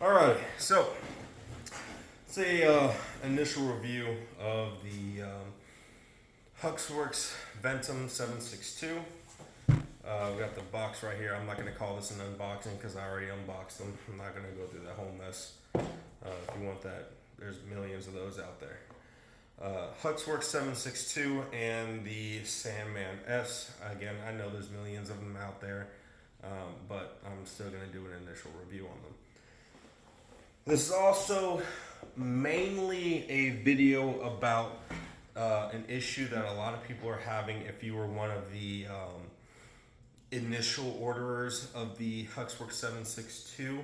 All right, so it's a initial review of the Huxworks Ventum 762. We got the box right here. I'm not going to call this an unboxing because I already unboxed them. I'm not going to go through that whole mess. If you want that, there's millions of those out there. Huxworks 762 and the SANDMAN S. Again, I know there's millions of them out there, but I'm still going to do an initial review on them. This is also mainly a video about an issue that a lot of people are having if you were one of the initial orderers of the Huxworks 762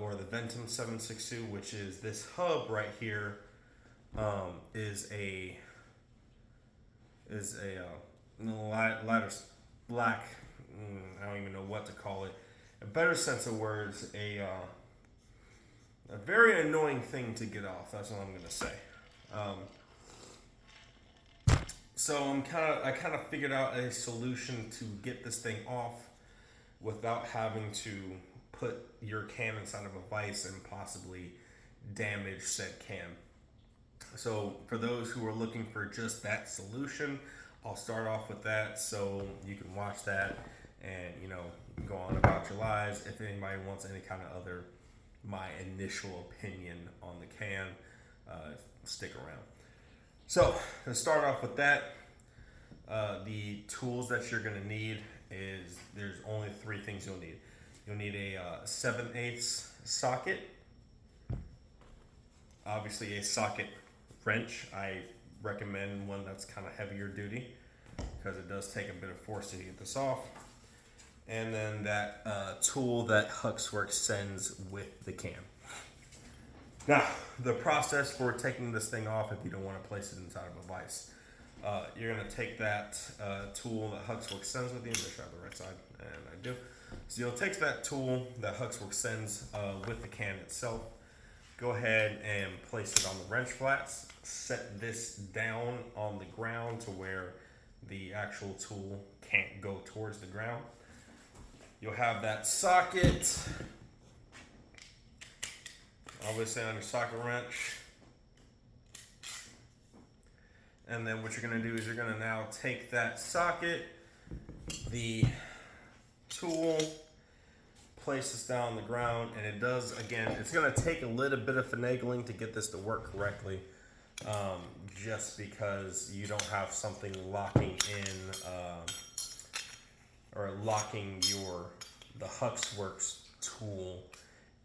or the Ventum 762, which is this hub right here. Is a lighter black. I don't even know what to call it. A better sense of words, a very annoying thing to get off. That's what I'm gonna say. So I kind of figured out a solution to get this thing off without having to put your cam inside of a vise and possibly damage said cam. So for those who are looking for just that solution, I'll start off with that so you can watch that and go on about your lives. If anybody wants any kind of other my initial opinion on the can, stick around. So to start off with that, the tools that you're going to need is there's only three things you'll need. You'll need a 7/8 socket, obviously a socket wrench. I recommend one that's kind of heavier duty because it does take a bit of force to get this off. And then that tool that Huxworks sends with the cam. Now, the process for taking this thing off, if you don't want to place it inside of a vise, you're going to take that tool that Huxworks sends with you. Make sure I have the right side, and I do. So you'll take that tool that Huxworks sends with the can itself. Go ahead and place it on the wrench flats. Set this down on the ground to where the actual tool can't go towards the ground. You'll have that socket, obviously on your socket wrench. And then what you're going to do is you're going to now take that socket, the tool, place this down on the ground, and it does, again, it's going to take a little bit of finagling to get this to work correctly, just because you don't have something locking in or locking the Huxworks tool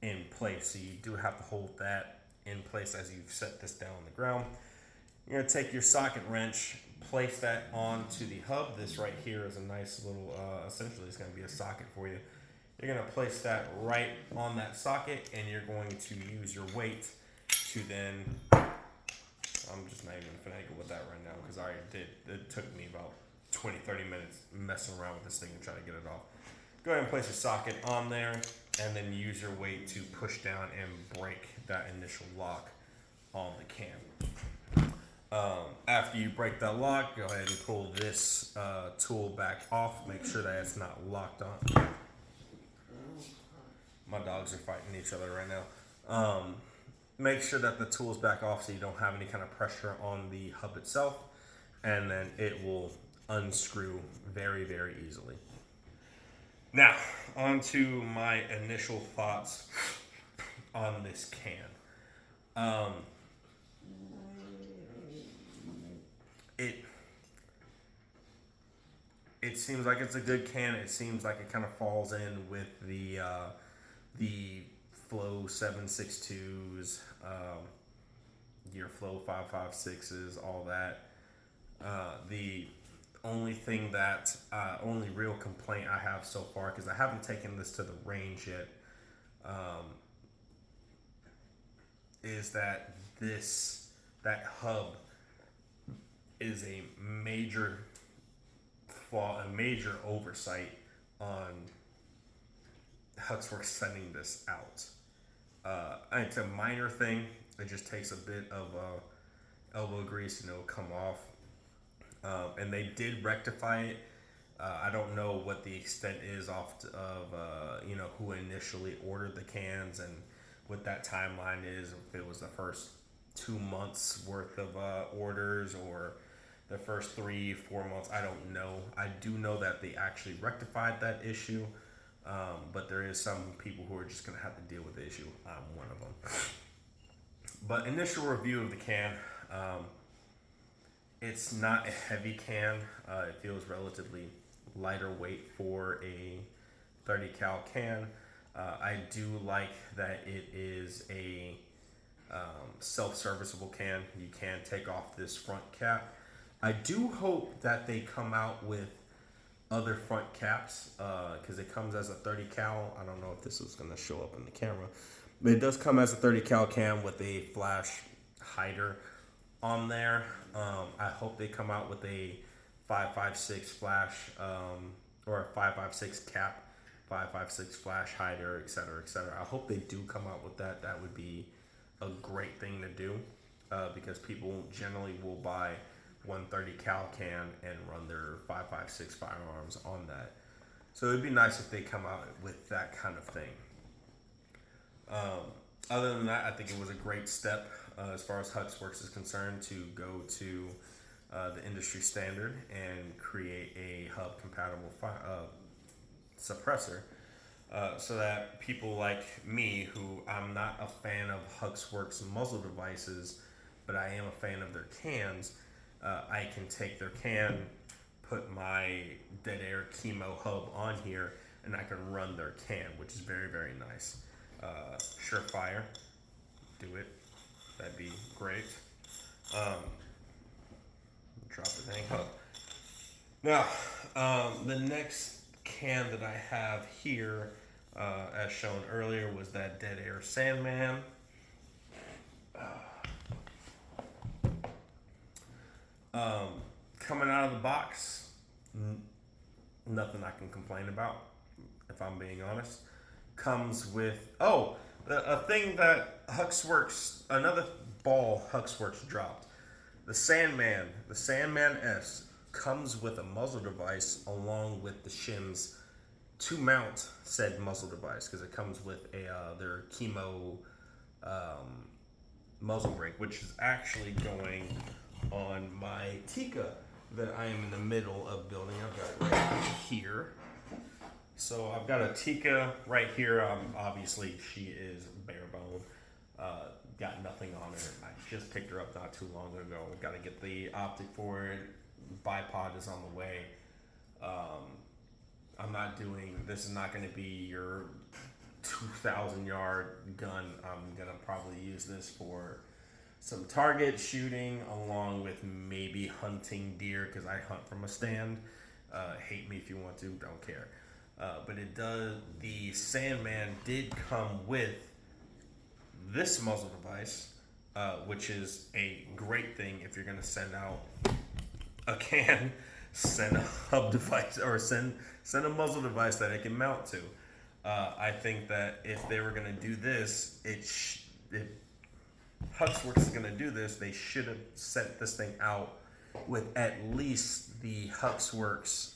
in place. So you do have to hold that in place as you've set this down on the ground. You're going to take your socket wrench, place that onto the hub. This right here is a nice little, essentially it's going to be a socket for you. You're going to place that right on that socket, and you're going to use your weight to then, I'm just not even finagle with that right now because I already did. It took me about 20-30 minutes messing around with this thing and trying to get it off. Go ahead and place your socket on there, and then use your weight to push down and break that initial lock on the cam. After you break that lock, go ahead and pull this tool back off. Make sure that it's not locked on. My dogs are fighting each other right now. Make sure that the tool's back off so you don't have any kind of pressure on the hub itself, and then it will unscrew very, very easily. Now, on to my initial thoughts on this can. It seems like it's a good can. It seems like it kind of falls in with the Flow 762s, your Flow 556s, all that. The only thing that, only real complaint I have so far, because I haven't taken this to the range yet, is that that hub is a major flaw, a major oversight on Huxworks sending this out. It's a minor thing. It just takes a bit of elbow grease and it'll come off. And they did rectify it I don't know what the extent is of who initially ordered the cans and what that timeline is. If it was the first 2 months worth of orders or the first 3-4 months, I don't know. I do know that they actually rectified that issue, but there is some people who are just going to have to deal with the issue. I'm one of them. But initial review of the can, it's not a heavy can. It feels relatively lighter weight for a 30 cal can. I do like that it is a self-serviceable can. You can take off this front cap. I do hope that they come out with other front caps because it comes as a 30 cal. I don't know if this is going to show up in the camera, but it does come as a 30 cal can with a flash hider on there. I hope they come out with a 5.56 flash or a 5.56 cap, 5.56 flash hider, etc., etc. I hope they do come out with that. That would be a great thing to do because people generally will buy 130 cal can and run their 5.56 firearms on that. So it'd be nice if they come out with that kind of thing. Other than that, I think it was a great step as far as HuxWorks is concerned to go to the industry standard and create a hub compatible suppressor so that people like me, who I'm not a fan of HuxWorks muzzle devices, but I am a fan of their cans, I can take their can, put my Dead Air Chemo hub on here, and I can run their can, which is very, very nice. Surefire, do it. That'd be great. Drop the thing. Now, the next can that I have here, as shown earlier, was that Dead Air SANDMAN. Coming out of the box, nothing I can complain about, if I'm being honest. Comes with, a thing that HuxWorks, another ball HuxWorks dropped. The SANDMAN S comes with a muzzle device along with the shims to mount said muzzle device, because it comes with their Chemo muzzle brake, which is actually going on my Tika that I am in the middle of building. I've got it right here. So I've got a Tika right here. Obviously, she is bare bone. Got nothing on her. I just picked her up not too long ago. Got to get the optic for it. Bipod is on the way. This is not going to be your 2,000 yard gun. I'm going to probably use this for some target shooting along with maybe hunting deer, because I hunt from a stand. Hate me if you want to, don't care. But it does. The SANDMAN did come with this muzzle device, which is a great thing if you're going to send out a can, send a hub device, or send a muzzle device that it can mount to. I think that if they were going to do this, if HuxWorks is going to do this, they should have sent this thing out with at least the HuxWorks,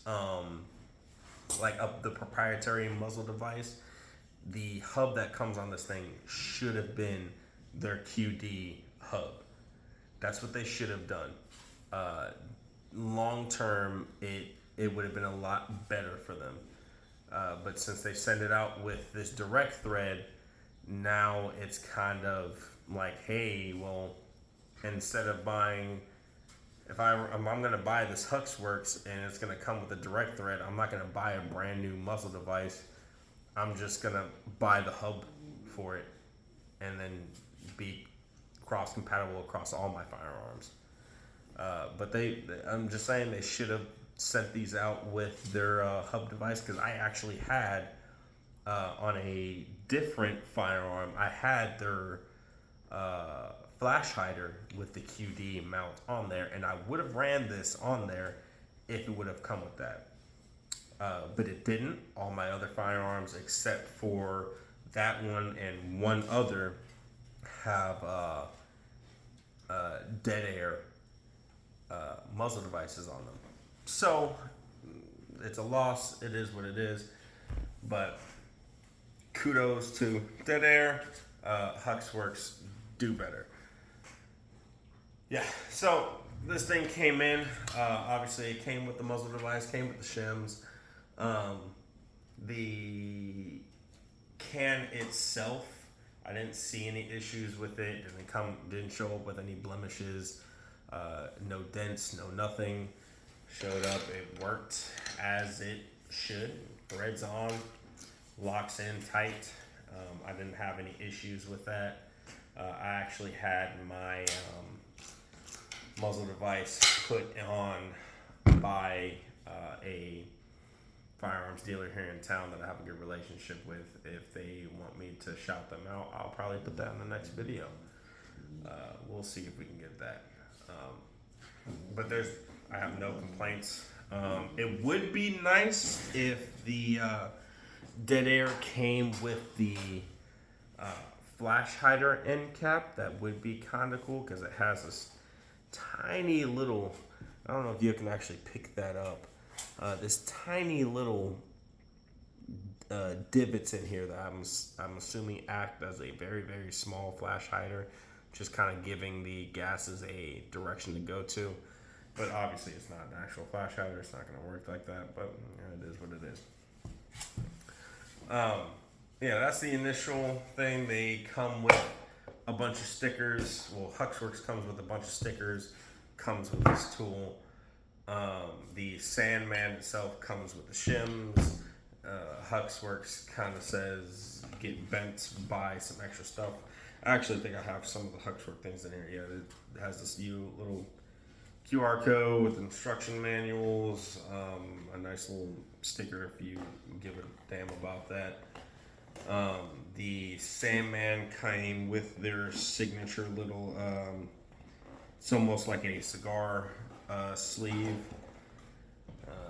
the proprietary muzzle device. The hub that comes on this thing should have been their QD hub. That's what they should have done. Long term, it would have been a lot better for them. But since they send it out with this direct thread, now it's kind of like, hey, well, instead of buying, if I'm going to buy this HuxWorks and it's going to come with a direct thread, I'm not going to buy a brand new muzzle device. I'm just going to buy the hub for it and then be cross-compatible across all my firearms. But I'm just saying they should have sent these out with their hub device, because I actually had, on a different firearm, I had their flash hider with the QD mount on there, and I would have ran this on there if it would have come with that. But it didn't. All my other firearms, except for that one and one other, have Dead Air muzzle devices on them. So it's a loss. It is what it is. But kudos to Dead Air. Huxworks, do better. Yeah, so this thing came in. Obviously, it came with the muzzle device, came with the shims. The can itself, I didn't see any issues with it. Didn't show up with any blemishes. No dents, no nothing. Showed up. It worked as it should. Threads on, locks in tight. I didn't have any issues with that. I actually had my muzzle device put on by a firearms dealer here in town that I have a good relationship with. If they want me to shout them out, I'll probably put that in the next video. We'll see if we can get that. But I have no complaints. It would be nice if the Dead Air came with the flash hider end cap. That would be kind of cool because it has this tiny little, I don't know if you can actually pick that up, this tiny little divots in here that I'm assuming act as a very, very small flash hider, just kind of giving the gases a direction to go to. But obviously it's not an actual flash hider. It's not going to work like that, but it is what it is. Yeah, that's the initial thing. They come with a bunch of stickers. Well, Huxworks comes with a bunch of stickers, comes with this tool. The SANDMAN itself comes with the shims. Huxworks kind of says get bent, buy some extra stuff. I actually think I have some of the Huxwork things in here. Yeah, it has this little QR code with instruction manuals, a nice little sticker if you give a damn about that. The SANDMAN came with their signature little, it's almost like a cigar sleeve.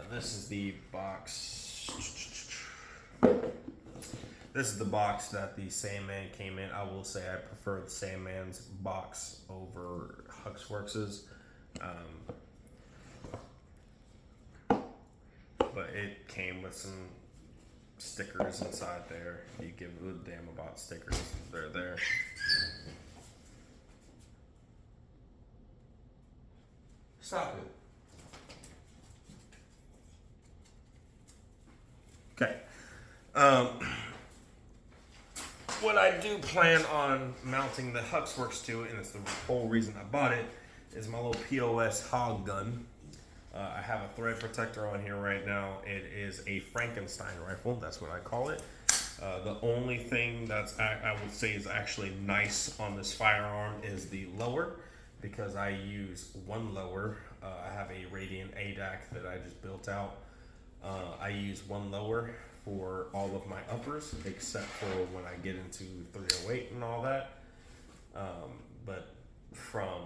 This is the box. This is the box that the SANDMAN came in. I will say I prefer the SANDMAN's box over Huxworks's. But it came with some stickers inside there. You give a damn about stickers, they're there. Stop it. Okay. What I do plan on mounting the Huxworks to, and it's the whole reason I bought it, is my little POS hog gun. I have a thread protector on here right now. It is a Frankenstein rifle. That's what I call it. The only thing that's I would say is actually nice on this firearm is the lower, because I use one lower. I have a Radiant ADAC that I just built out. I use one lower for all of my uppers, except for when I get into 308 and all that. But from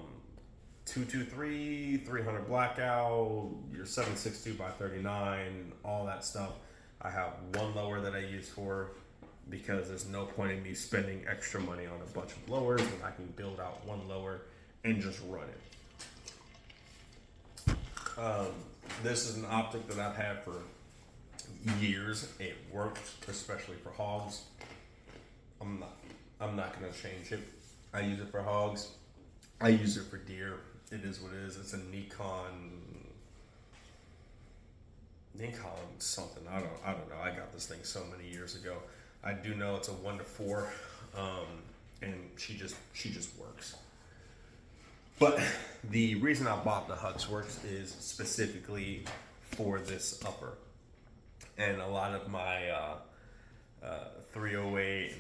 223, 300 blackout, your 7.62 by 39, all that stuff, I have one lower that I use for, because there's no point in me spending extra money on a bunch of lowers when I can build out one lower and just run it. This is an optic that I've had for years. It worked, especially for hogs. I'm not gonna change it. I use it for hogs. I use it for deer. It is what it is. It's a Nikon something. I don't know. I got this thing so many years ago. I do know it's a 1-4, and she just works. But the reason I bought the Huxworks is specifically for this upper. And a lot of my 308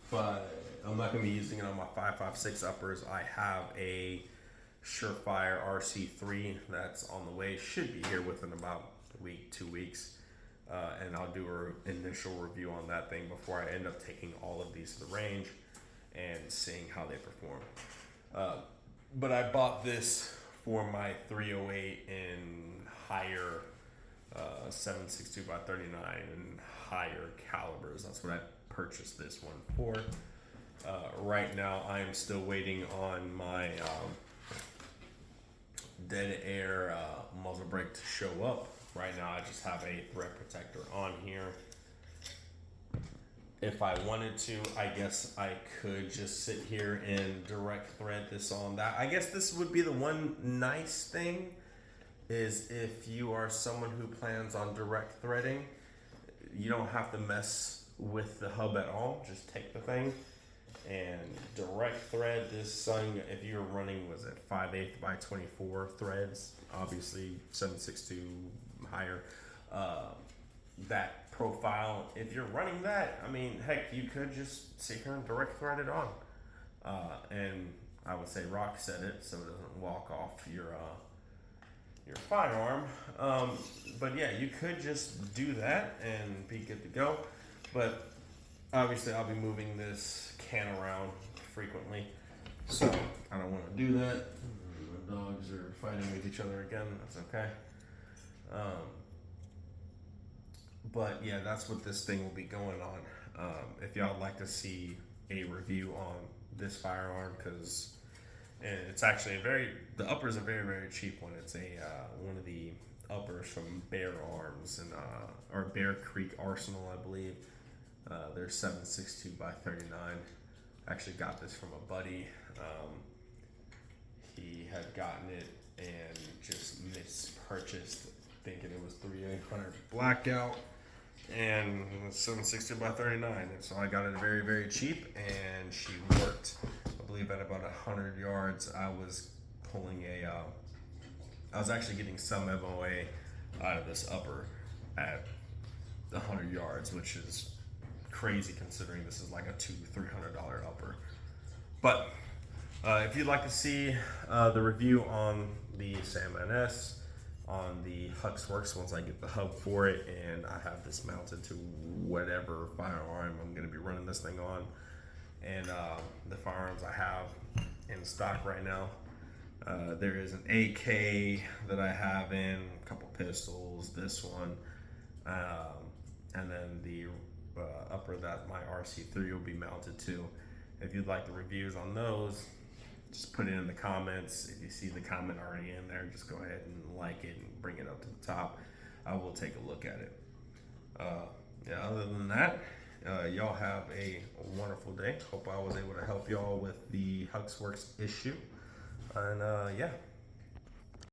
but I'm not going to be using it on my 5.56 uppers. I have a Surefire RC3 that's on the way. Should be here within about a week, 2 weeks. And I'll do an initial review on that thing before I end up taking all of these to the range and seeing how they perform. But I bought this for my 308 and higher 7.62 by 39 and higher calibers. That's what I purchased this one for. Right now I am still waiting on my Dead Air muzzle brake to show up. Right now I just have a thread protector on here. If I wanted to, I guess I could just sit here and direct thread this on that. I guess this would be the one nice thing, is if you are someone who plans on direct threading, you don't have to mess with the hub at all. Just take the thing and direct thread this thing. If you're running, was it 5/8 by 24 threads, obviously 7/62 higher, that profile, if you're running that, I mean, heck, you could just sit here and direct thread it on. And I would say rock set it so it doesn't walk off your firearm. But yeah, you could just do that and be good to go. But obviously I'll be moving this can around frequently, so I don't want to do that. The dogs are fighting with each other again. That's okay. But yeah, that's what this thing will be going on. If y'all would like to see a review on this firearm, because it's actually the upper is a very, very cheap one. It's one of the uppers from Bear Arms and or Bear Creek Arsenal, I believe. They're 7.62 by 39. I actually got this from a buddy. He had gotten it and just mispurchased, thinking it was 3,800 blackout, and it was 7.60 by 39. And so I got it very, very cheap, and she worked, I believe, at about 100 yards. I was pulling I was actually getting some MOA out of this upper at 100 yards, which is crazy considering this is like a $200-300 upper. But if you'd like to see the review on the SANDMAN S, on the Huxworks, once I get the hub for it and I have this mounted to whatever firearm I'm going to be running this thing on, and the firearms I have in stock right now, there is an AK that I have in, a couple pistols, this one, and then the upper that my RC3 will be mounted to. If you'd like the reviews on those, just put it in the comments. If you see the comment already in there, just go ahead and like it and bring it up to the top. I will take a look at it. Yeah, other than that, y'all have a wonderful day. Hope I was able to help y'all with the Huxworks issue. And yeah.